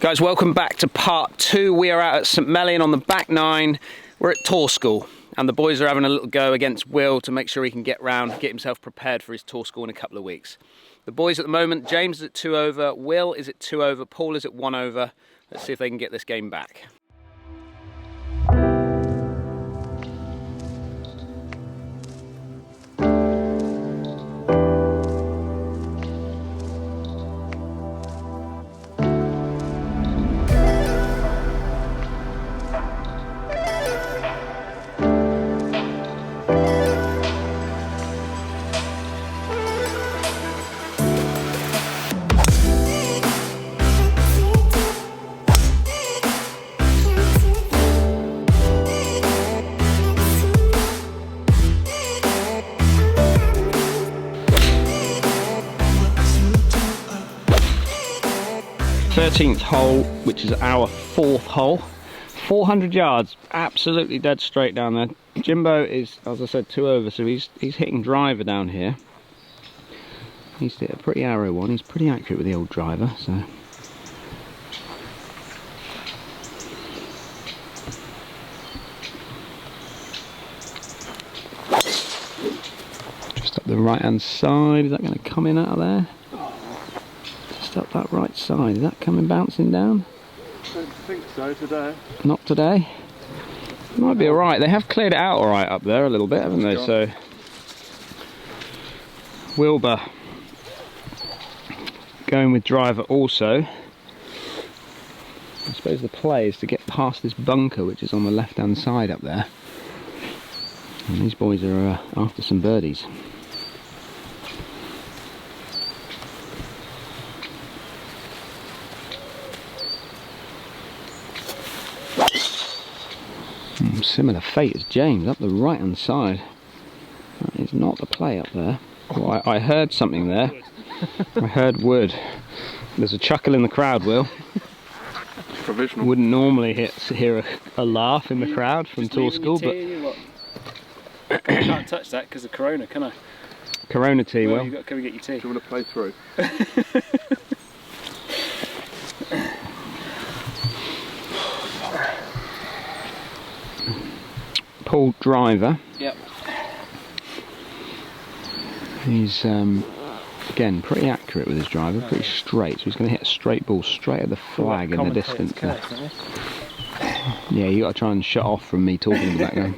Guys, welcome back to part 2. We are out at St Mellion on the back 9. We're at tour school and the boys are having a little go against Will to make sure he can get himself prepared for his tour school in a couple of weeks. The boys at the moment, James is at 2 over, Will is at 2 over, Paul is at 1 over. Let's see if they can get this game back. 13th hole, which is our 4th hole. 400 yards, absolutely dead straight down there. Jimbo is, as I said, 2 over, so he's hitting driver down here. He's hit a pretty arrow one. He's pretty accurate with the old driver, so. Just up the right hand side, is that going to come in out of there? Up that right side, is that coming bouncing down? I don't think so today. Not today? Might be alright. They have cleared it out alright up there a little bit, haven't they? So Wilbur going with driver also. I suppose the play is to get past this bunker which is on the left hand side up there. And these boys are after some birdies. Similar fate as James, up the right hand side. That is not the play up there. Well, I heard something there. I heard wood. There's a chuckle in the crowd, Will. Provisional. Wouldn't normally hear a laugh in the crowd from tour school, but I can't touch that because of Corona, can I? Corona tea, Will. You've got to come and get your tea. Do you want to play through? Paul driver. Yep. He's again pretty accurate with his driver, pretty straight. So he's going to hit a straight ball straight at the flag in the distance. Yeah, you got to try and shut off from me talking in the background.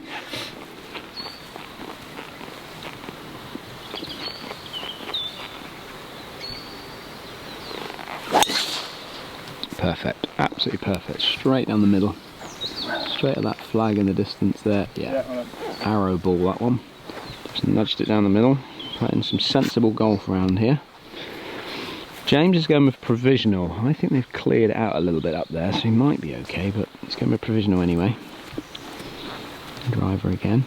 Perfect, absolutely perfect. Straight down the middle. Straight at that flag in the distance there. Yeah, arrow ball that one. Just nudged it down the middle. Playing some sensible golf around here. James is going with provisional. I think they've cleared it out a little bit up there, so he might be okay, but he's going with provisional anyway. Driver again.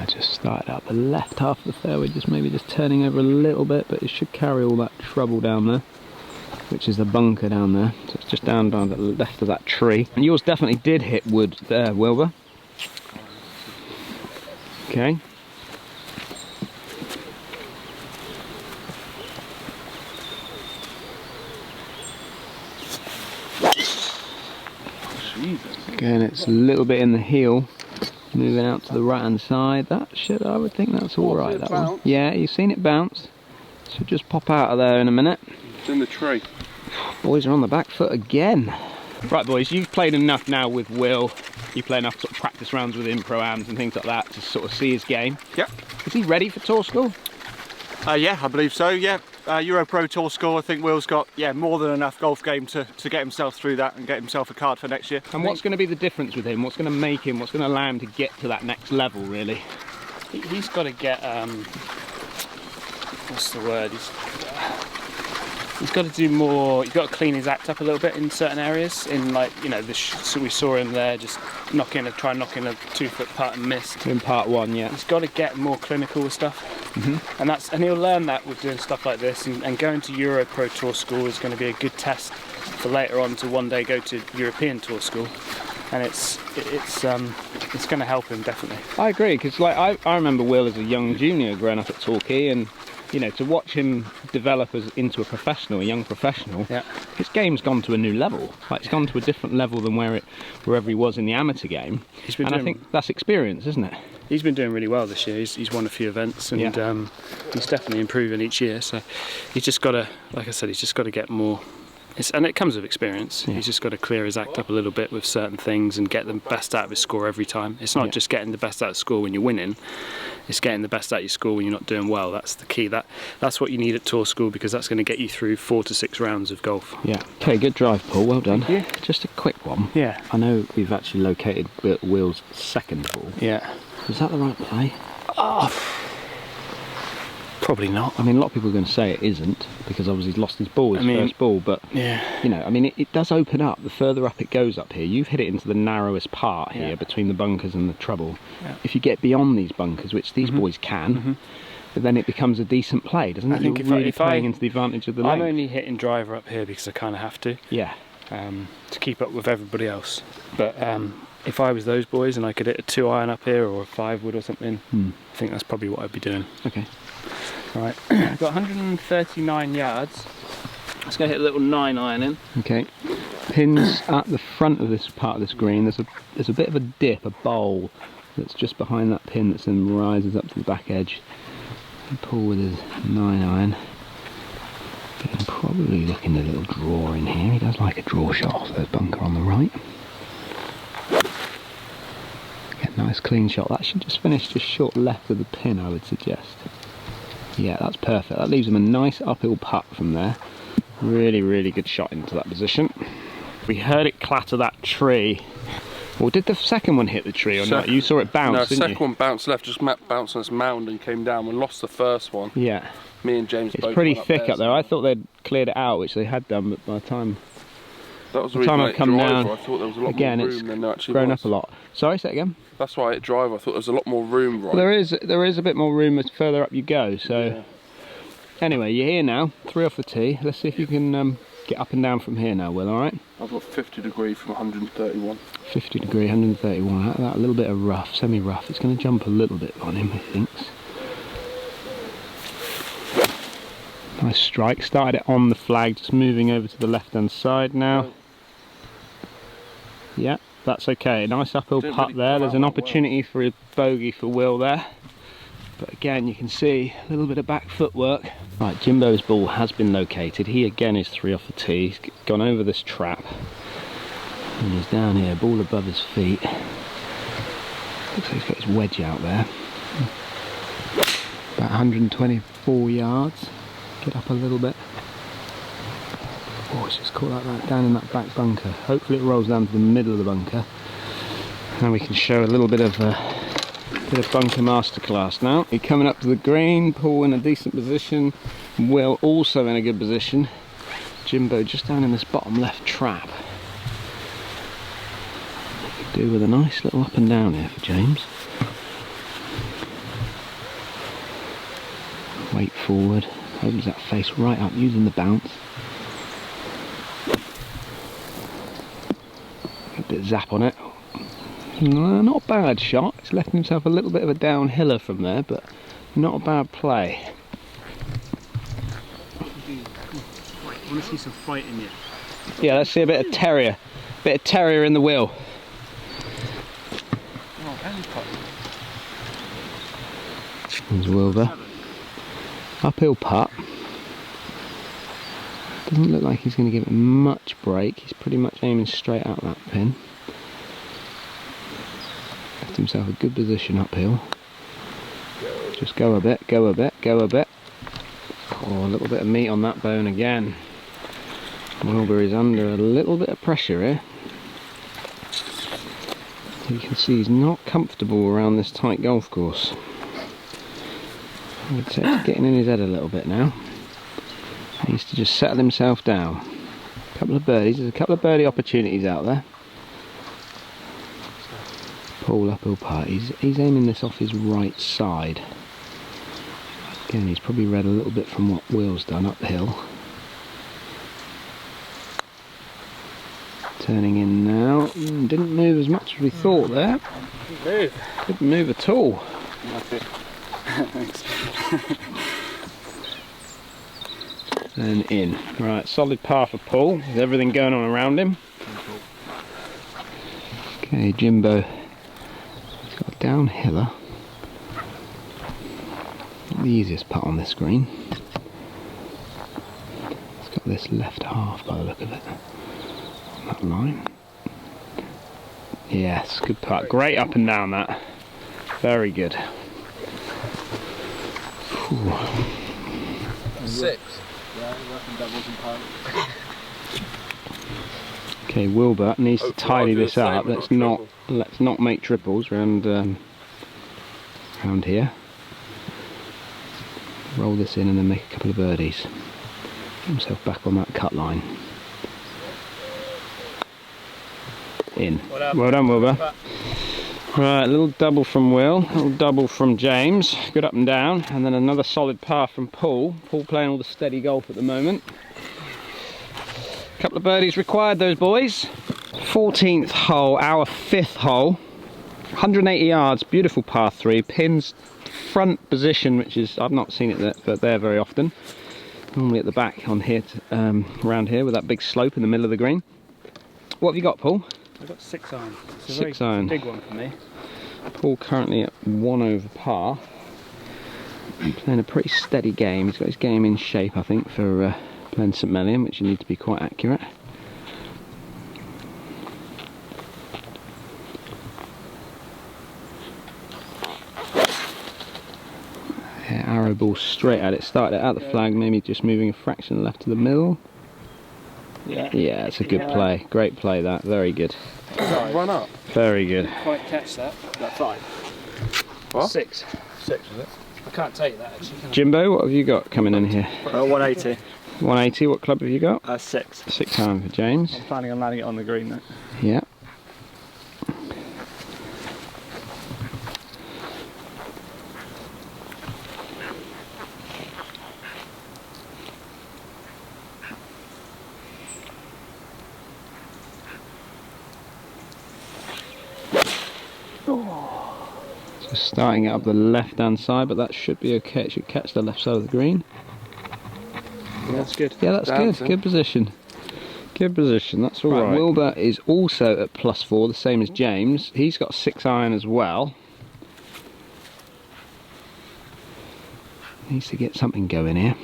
Just started up the left half of the fairway, just turning over a little bit, but it should carry all that trouble down there, which is the bunker down there. So it's just down by the left of that tree. And yours definitely did hit wood there, Wilbur. Okay. Again, it's a little bit in the heel. Moving out to the right hand side, I would think that's alright, that one. Yeah, you've seen it bounce. Should just pop out of there in a minute. It's in the tree. Boys are on the back foot again. Right boys, you've played enough now with Will. You play enough sort of practice rounds with him, pro-ams and things like that to sort of see his game. Yep. Is he ready for tour school? Yeah, I believe so, yeah. Euro Pro Tour School, I think Will's got more than enough golf game to get himself through that and get himself a card for next year. And what's going to be the difference with him? What's going to make him, what's going to allow him to get to that next level, really? He's got to get, what's the word? He's got to do more, he's got to clean his act up a little bit in certain areas. In like, you know, so we saw him there just try knocking a 2-foot putt and missed. In part 1, yeah. He's got to get more clinical with stuff. Mm-hmm. And he'll learn that with doing stuff like this, and going to Euro Pro Tour School is going to be a good test for later on to one day go to European Tour School. And it's it's going to help him definitely. I agree, because like I remember Will as a young junior growing up at Torquay, and you know, to watch him develop into a young professional, Yeah. his game's gone to a new level. Like, it's gone to a different level than wherever he was in the amateur game. I think that's experience, isn't it? He's been doing really well this year. He's won a few events, and he's definitely improving each year. So he's just got to, like I said, he's just got to get more. And it comes with experience. He's just got to clear his act up a little bit with certain things and get the best out of his score every time. It's not just getting the best out of score when you're winning. It's getting the best out of your score when you're not doing well. That's the key. That's what you need at tour school, because that's going to get you through 4 to 6 rounds of golf. Yeah. Okay, good drive, Paul. Well done. Thank you. Just a quick one. Yeah. I know we've actually located Will's second ball. Yeah. Was that the right play? Probably not. I mean, a lot of people are going to say it isn't, because obviously he's lost his ball, first ball, but you know, I mean, it does open up. The further up it goes up here, you've hit it into the narrowest part here between the bunkers and the treble. Yeah. If you get beyond these bunkers, which these boys can, then it becomes a decent play, doesn't it? I think You're really playing into the advantage of the length. I'm only hitting driver up here because I kind of have to. Yeah. To keep up with everybody else. But if I was those boys and I could hit a 2-iron up here or a 5-wood or something, I think that's probably what I'd be doing. Okay. Right, I've got 139 yards. Let's go hit a little 9-iron in. Okay. Pins at the front of this part of this green. There's a bit of a dip, a bowl that's just behind that pin that then rises up to the back edge. And Paul with his 9-iron. He can probably look in a little draw in here. He does like a draw shot off the bunker on the right. Get a nice clean shot. That should just finish just short left of the pin, I would suggest. Yeah, that's perfect. That leaves him a nice uphill putt from there. Really, really good shot into that position. We heard it clatter that tree. Well, did the second one hit the tree or not? You saw it bounce, didn't you? No, second one bounced left, just bounced on this mound and came down. We lost the first one. Yeah. Me and James both. It's pretty thick up there. I thought they'd cleared it out, which they had done, but by the time that was the reason I've come down, I thought there was a lot again, more room than there actually grown was. up a lot. Sorry, say it again. That's why I hit driver. I thought there was a lot more room. Right. Well, there is a bit more room as further up you go. So anyway, you're here now. 3 off the tee. Let's see if you can get up and down from here now, Will. All right. I've got 50 degree from 131. 50 degree, 131. That little bit of rough, semi-rough. It's going to jump a little bit on him, he thinks. Nice strike. Started it on the flag, just moving over to the left-hand side now. Yeah, that's okay. Nice uphill putt there. There's an opportunity for a bogey for Will there. But again, you can see a little bit of back footwork. Right, Jimbo's ball has been located. He again is 3 off the tee. He's gone over this trap. And he's down here, ball above his feet. Looks like he's got his wedge out there. About 124 yards. Get up a little bit. Oh, it's just caught like that down in that back bunker. Hopefully it rolls down to the middle of the bunker. And we can show a little bit of bunker masterclass now. He's coming up to the green, Paul in a decent position, Will also in a good position. Jimbo just down in this bottom left trap. Could do with a nice little up and down here for James. Weight forward, opens that face right up using the bounce. A bit of zap on it. Not a bad shot. He's left himself a little bit of a downhiller from there, but not a bad play. I want to see some fight in you. Yeah, let's see a bit of terrier. Bit of terrier in the wheel. There's Wilbur. Uphill putt. Doesn't look like he's going to give it much break. He's pretty much aiming straight out that pin. Left himself a good position uphill. Just go a bit, go a bit, go a bit. Oh, a little bit of meat on that bone again. Wilbur is under a little bit of pressure here. You can see he's not comfortable around this tight golf course. I would say it's getting in his head a little bit now. He needs to just settle himself down. A couple of birdies, there's a couple of birdie opportunities out there. Paul uphill putt, he's aiming this off his right side. Again, he's probably read a little bit from what Will's done uphill. Turning in now. Didn't move as much as we thought there. Didn't move at all. And in. Right, solid par for Paul, with everything going on around him. Okay, Jimbo, he's got a downhiller. Not the easiest putt on this green. It's got this left half by the look of it. On that line. Yes, good putt. Great up and down that. Very good. Whew. 6. Okay, Wilbur needs to tidy this up. Let's not make triples around here. Roll this in and then make a couple of birdies. Get himself back on that cut line. In. Well done, Wilbur. Right, a little double from Will, a little double from James. Good up and down, and then another solid par from Paul. Paul playing all the steady golf at the moment. Couple of birdies required, those boys. 14th hole, our 5th hole. 180 yards, beautiful par 3. Pins front position, which is, I've not seen it there very often. Normally at the back on here, around here with that big slope in the middle of the green. What have you got, Paul? I've got 6 iron. It's a 6 iron. big one for me. Paul currently at 1 over par. Playing a pretty steady game. He's got his game in shape, I think, for playing St Mellion, which you need to be quite accurate. Yeah, arrow ball straight at it. Started it out the flag, maybe just moving a fraction left to the middle. Yeah, it's a good play. Great play that. Very good. Run up. Very good. Didn't quite catch that. That's 5. What? 6. 6, is it? I can't take that actually. Jimbo, what have you got coming in here? 180. 180, what club have you got? 6. 6 iron for James. I'm planning on landing it on the green though. Yeah. So starting it up the left hand side, but that should be okay. It should catch the left side of the green. Yeah, that's good. Yeah, that's Dancing. good. Good position. Good position, that's all right. Wilbur is also at +4, the same as James. He's got 6 iron as well. Needs to get something going here.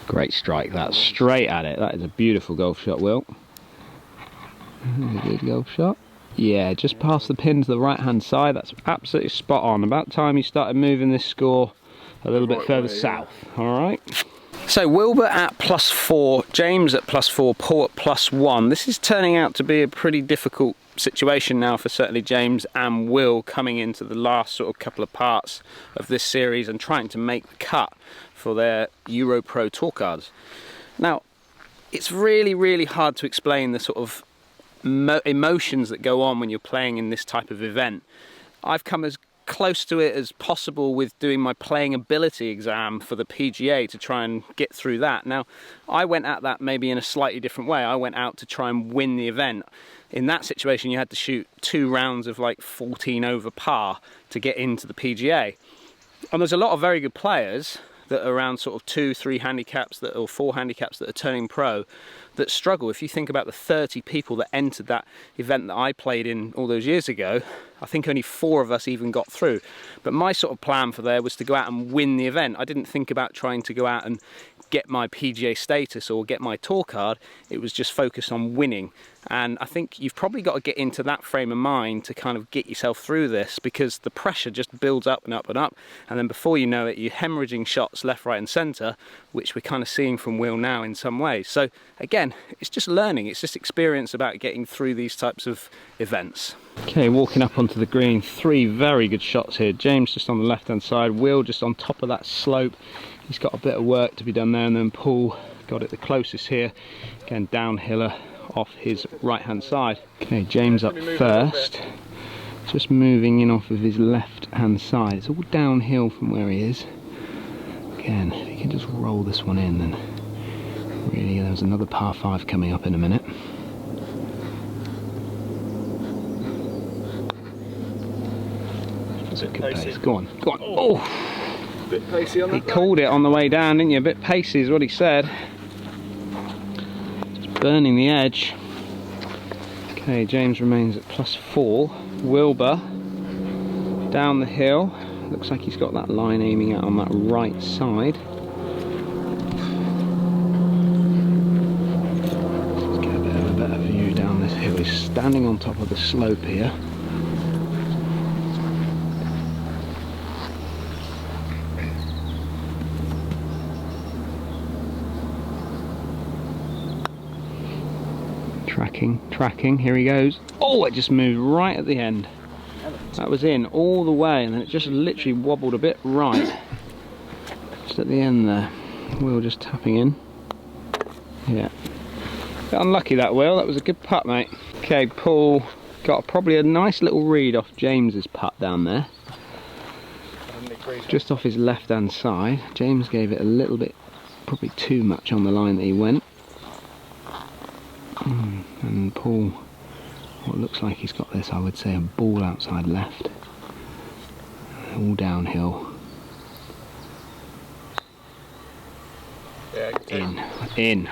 Great strike, that's straight at it. That is a beautiful golf shot, Will. A good golf shot. Yeah, just past the pin to the right hand side. That's absolutely spot on. About time you started moving this score a little bit further south. Alright. So Wilbur at +4, James at +4, Paul at +1. This is turning out to be a pretty difficult situation now for certainly James and Will, coming into the last sort of couple of parts of this series and trying to make the cut for their Euro Pro Tour cards. Now, it's really hard to explain the sort of emotions that go on when you're playing in this type of event. I've come as close to it as possible with doing my playing ability exam for the PGA to try and get through that. Now, I went at that maybe in a slightly different way. I went out to try and win the event. In that situation, you had to shoot 2 rounds of like 14 over par to get into the PGA. And there's a lot of very good players that are around sort of 2-3 handicaps or 4 handicaps that are turning pro that struggle. If you think about the 30 people that entered that event that I played in all those years ago, I think only 4 of us even got through. But my sort of plan for there was to go out and win the event. I didn't think about trying to go out and get my PGA status or get my tour card. It was just focused on winning. And I think you've probably got to get into that frame of mind to kind of get yourself through this, because the pressure just builds up and up and up, and then before you know it, you're hemorrhaging shots left, right and centre, which we're kind of seeing from Will now in some ways. So again, it's just learning, it's just experience about getting through these types of events. Okay, walking up onto the green, 3 very good shots here. James just on the left hand side, Will just on top of that slope. He's got a bit of work to be done there, and then Paul got it the closest here. Again, downhiller off his right hand side. Okay, James up first, just moving in off of his left hand side. It's all downhill from where he is. Again, if he can just roll this one in, then Really, there's another par 5 coming up in a minute. That's a good pace. Go on, go on. Oh! Bit pacey on that. He called it on the way down, didn't you? A bit pacey is what he said. Just burning the edge. Okay, James remains at +4. Wilbur down the hill. Looks like he's got that line aiming out on that right side. Let's get a bit of a better view down this hill. He's standing on top of the slope here. Tracking, here he goes. Oh, it just moved right at the end. That was in all the way, and then it just literally wobbled a bit right. Just at the end there. Will just tapping in. Yeah. Bit unlucky that Will, that was a good putt, mate. Okay, Paul got probably a nice little read off James's putt down there. Just off his left hand side. James gave it a little bit, probably too much on the line that he went. And Paul, what looks like he's got this, I would say, a ball outside left. All downhill. In.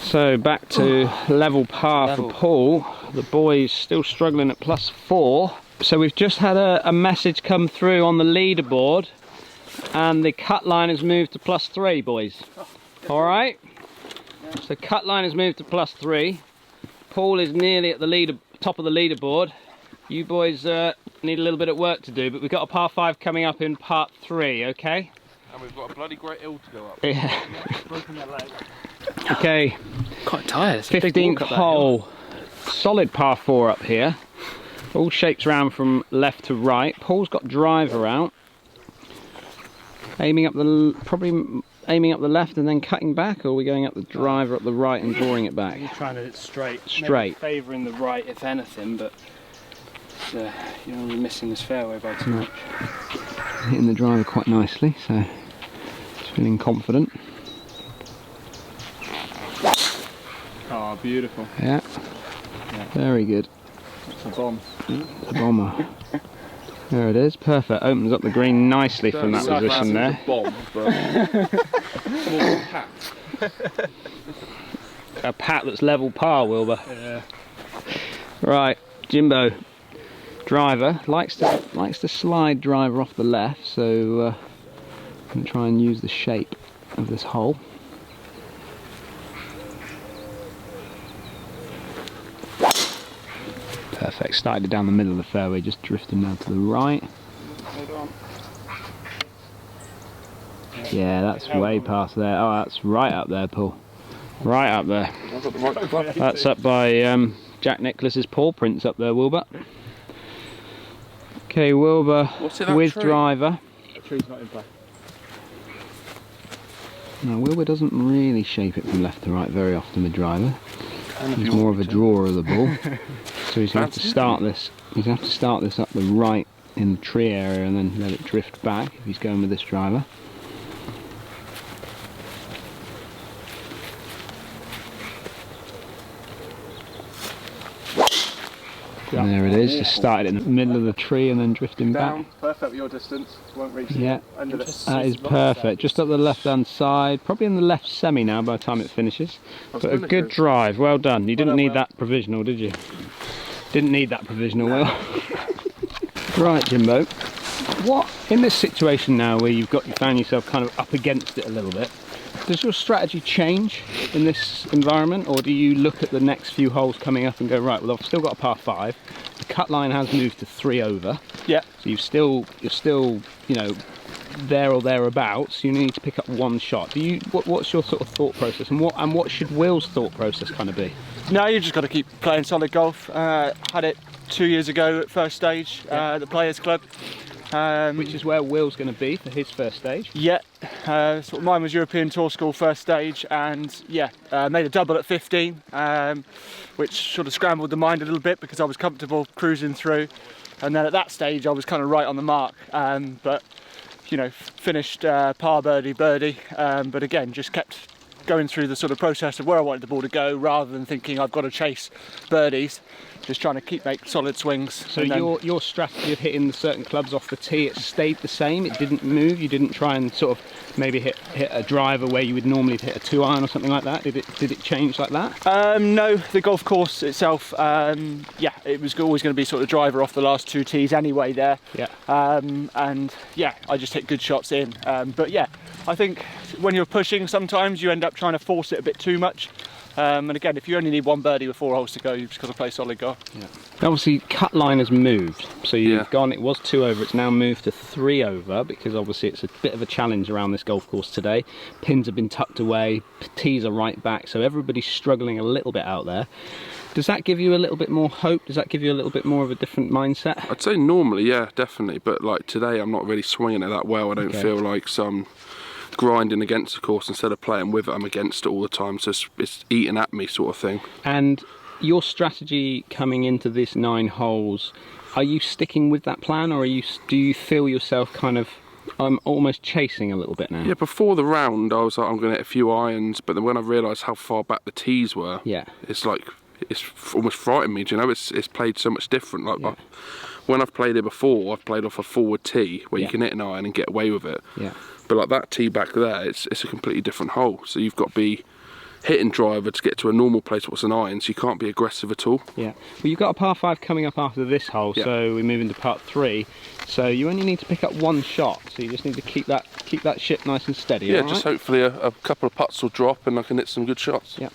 So back to level par for Paul. The boys still struggling at +4. So we've just had a message come through on the leaderboard, and the cut line has moved to +3, boys. Alright? So cut line has moved to +3. Paul is nearly at the top of the leaderboard. You boys need a little bit of work to do, but we've got a par 5 coming up in part 3, okay? And we've got a bloody great hill to go up. Yeah. Okay. Quite tired. 15th hole. Solid par 4 up here. All shapes round from left to right. Paul's got driver out. Aiming up probably aiming up the left and then cutting back, or are we going up the driver up the right and drawing it back? He's trying to hit straight. Straight. Favouring the right, if anything, but you're only missing this fairway by too much. Hitting the driver quite nicely, so just feeling confident. Oh, beautiful. Yeah. Very good. It's a bomb. The bomber. There it is, perfect. Opens up the green nicely from that position there. Bomb, but more of a pat. A pat that's level par, Wilbur. Yeah. Right, Jimbo. Driver likes to slide driver off the left, so I'm going to try and use the shape of this hole. Perfect, started down the middle of the fairway, just drifting down to the right. Yeah, that's way past there. Oh, that's right up there, Paul. Right up there. That's up by Jack Nicklaus's paw prints up there, Wilbur. Okay, Wilbur with tree? driver. That tree's not in play. No, Wilbur doesn't really shape it from left to right very often with driver. He's more of a drawer of the ball. So he's going to have to start this. He's going to have to start this up the right in the tree area and then let it drift back if he's going with this driver. And there it is, just started in the middle of the tree and then drifting Down, back. perfect with your distance. Won't reach Yeah, the end of it. that is perfect. Just up the left hand side, probably in the left semi now by the time it finishes. But a good drive, well done. You didn't need that provisional, did you? Didn't need that provisional, Will. Right, Jimbo. What, in this situation now where you found yourself kind of up against it a little bit, does your strategy change in this environment, or do you look at the next few holes coming up and go, right, well, I've still got a par 5, the cut line has moved to 3 over, Yeah. so you're still, you know, there or thereabouts, you need to pick up one shot. What's your sort of thought process, and what should Will's thought process kind of be? No, you just got to keep playing solid golf. Had it 2 years ago at first stage at the Players Club. Which is where Will's going to be for his first stage. Yeah, so mine was European Tour School first stage, and yeah, made a double at 15, which sort of scrambled the mind a little bit because I was comfortable cruising through, and then at that stage I was kind of right on the mark, but you know, finished par birdie, but again just kept going through the sort of process of where I wanted the ball to go, rather than thinking I've got to chase birdies. Just trying to make solid swings. So your strategy of hitting the certain clubs off the tee, it stayed the same? It didn't move? You didn't try and sort of maybe hit a driver where you would normally hit a 2-iron or something like that? Did it change like that? No, the golf course itself, yeah, it was always going to be sort of driver off the last 2 tees anyway there. Yeah. And yeah, I just hit good shots in. But yeah, I think when you're pushing, sometimes you end up trying to force it a bit too much. And again, if you only need 1 birdie with 4 holes to go, you've just got to play solid golf. Yeah. Obviously, cut line has moved, so you've gone. It was 2 over. It's now moved to 3 over because obviously it's a bit of a challenge around this golf course today. Pins have been tucked away, tees are right back, so everybody's struggling a little bit out there. Does that give you a little bit more hope? Does that give you a little bit more of a different mindset? I'd say normally, yeah, definitely. But like today, I'm not really swinging it that well. I don't feel like some grinding against the course instead of playing with it. I'm against it all the time, so it's eating at me sort of thing. And your strategy coming into this 9 holes, are you sticking with that plan, or do you feel yourself kind of almost chasing a little bit now? Yeah, before the round I was like, I'm going to hit a few irons, but then when I realised how far back the tees were, it's like it's almost frightened me. Do you know, it's played so much different. Like when I've played it before, I've played off a forward tee where you can hit an iron and get away with it. Yeah. But like that tee back there, it's a completely different hole. So you've got to be hitting driver to get to a normal place what's an iron, so you can't be aggressive at all. Yeah. Well, you've got a par 5 coming up after this hole, so we move into part 3. So you only need to pick up 1 shot, so you just need to keep that ship nice and steady. Yeah, just hopefully a couple of putts will drop and I can hit some good shots. Yeah.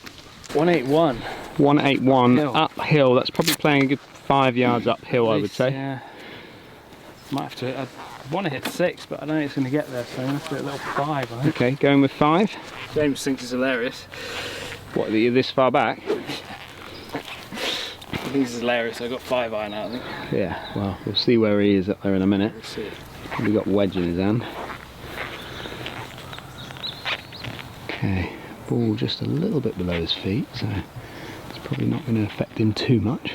181. 181 uphill. That's probably playing a good 5 yards uphill, I would say. Yeah. Might have to. I want to hit 6, but I don't think it's going to get there, so I'm going to have to hit a little 5. I think. Okay, going with 5. James thinks it's hilarious. What, you're this far back? He thinks it's hilarious. I got 5 iron out, I think. Yeah. Well, we'll see where he is up there in a minute. We'll see. We've got wedge in his hand. Okay. Ball just a little bit below his feet, so it's probably not going to affect him too much.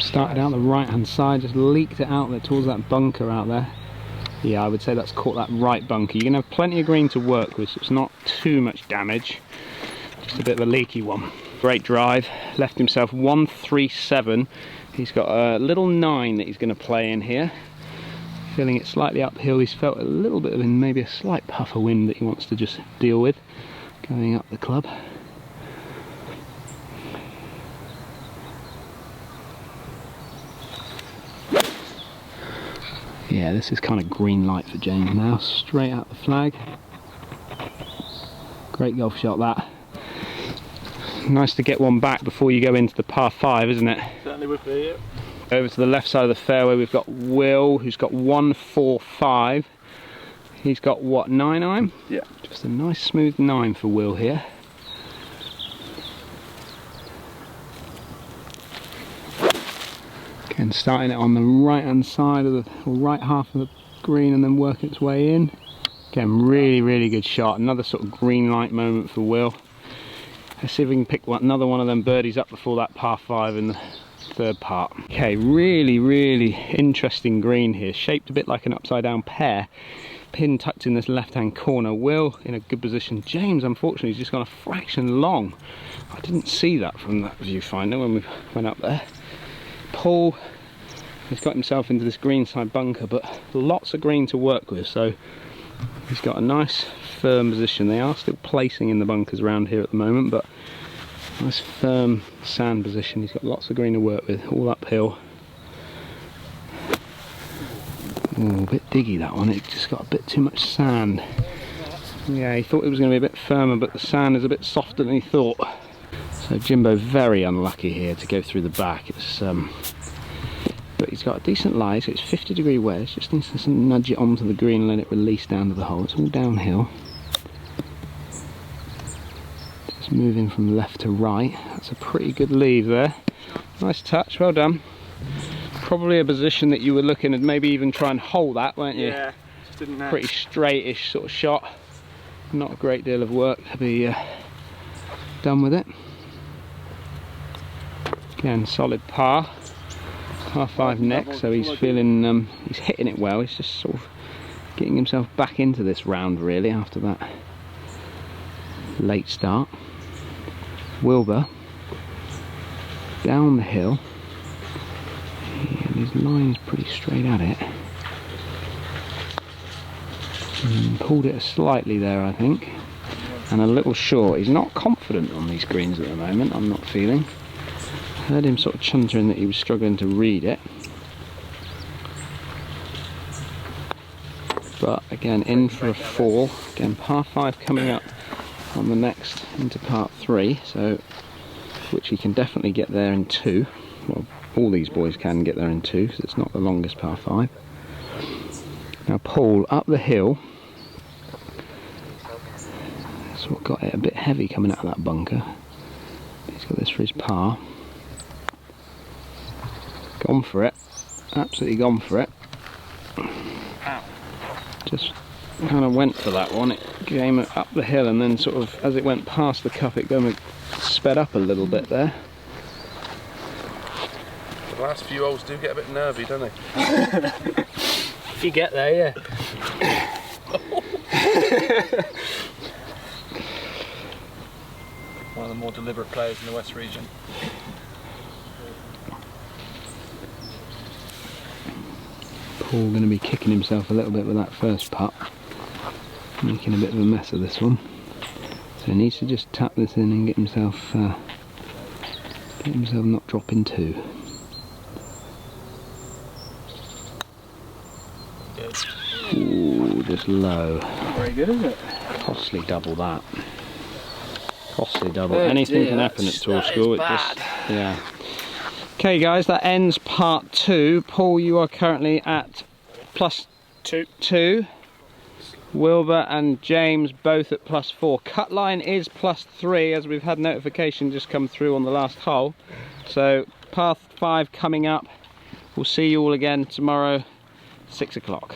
Started out the right hand side, just leaked it out there towards that bunker out there. Yeah, I would say that's caught that right bunker. You're going to have plenty of green to work with, so it's not too much damage. Just a bit of a leaky one. Great drive, left himself 137. He's got a little 9 that he's going to play in here. Feeling it slightly uphill, he's felt a little bit of maybe a slight puff of wind that he wants to just deal with going up the club. Yeah, this is kind of green light for James now, straight out the flag. Great golf shot that. Nice to get one back before you go into the par 5, isn't it? Certainly would be, yeah. Over to the left side of the fairway, we've got Will, who's got 145. He's got what, 9 iron? Yeah. Just a nice smooth 9 for Will here. Again, starting it on the right hand side of the, or right half of the green, and then working its way in. Again, really good shot. Another sort of green light moment for Will. Let's see if we can pick another one of them birdies up before that par 5 in the 3rd part. Okay, really interesting green here, shaped a bit like an upside down pear. Pin tucked in this left hand corner. Will in a good position. James, unfortunately, has just gone a fraction long. I didn't see that from that viewfinder when we went up there. Paul has got himself into this green side bunker, but lots of green to work with, so he's got a nice firm position. They are still placing in the bunkers around here at the moment, but nice firm sand position. He's got lots of green to work with, all uphill. Ooh, a bit diggy that one, it just got a bit too much sand. Yeah, he thought it was going to be a bit firmer, but the sand is a bit softer than he thought. So Jimbo very unlucky here to go through the back. It's but he's got a decent lie, so it's 50-degree wedge. Just needs to nudge it onto the green and let it release down to the hole. It's all downhill. Just moving from left to right. That's a pretty good leave there. Nice touch, well done. Probably a position that you were looking at, maybe even try and hold that, weren't you? Yeah, just didn't match. Pretty straightish sort of shot. Not a great deal of work to be done with it. Again, solid par. Par 5 next, so he's feeling, he's hitting it well. He's just sort of getting himself back into this round really after that late start. Wilbur down the hill, and his line's pretty straight at it. Pulled it slightly there, I think, and a little short. He's not confident on these greens at the moment, I'm not feeling. Heard him sort of chuntering that he was struggling to read it. But again, in for a 4. Again, par 5 coming up on the next into part 3, so which he can definitely get there in 2. Well, all these boys can get there in 2 because it's not the longest par 5. Now Paul up the hill. That's what got it a bit heavy coming out of that bunker. He's got this for his par. Gone for it. Absolutely gone for it. Just kind of went for that one. It came up the hill, and then sort of as it went past the cup, it kind of sped up a little bit there. The last few holes do get a bit nervy, don't they? If you get there, yeah. One of the more deliberate players in the West region. Paul going to be kicking himself a little bit with that first putt, making a bit of a mess of this one. So he needs to just tap this in and get himself not dropping 2. Ooh, just low. Very good, isn't it? Costly double that. Costly double. Anything can happen at tour school. Yeah. Okay guys, that ends part 2. Paul, you are currently at +2. Wilbur and James both at +4. Cut line is +3, as we've had notification just come through on the last hole. So par 5 coming up. We'll see you all again tomorrow, 6 o'clock.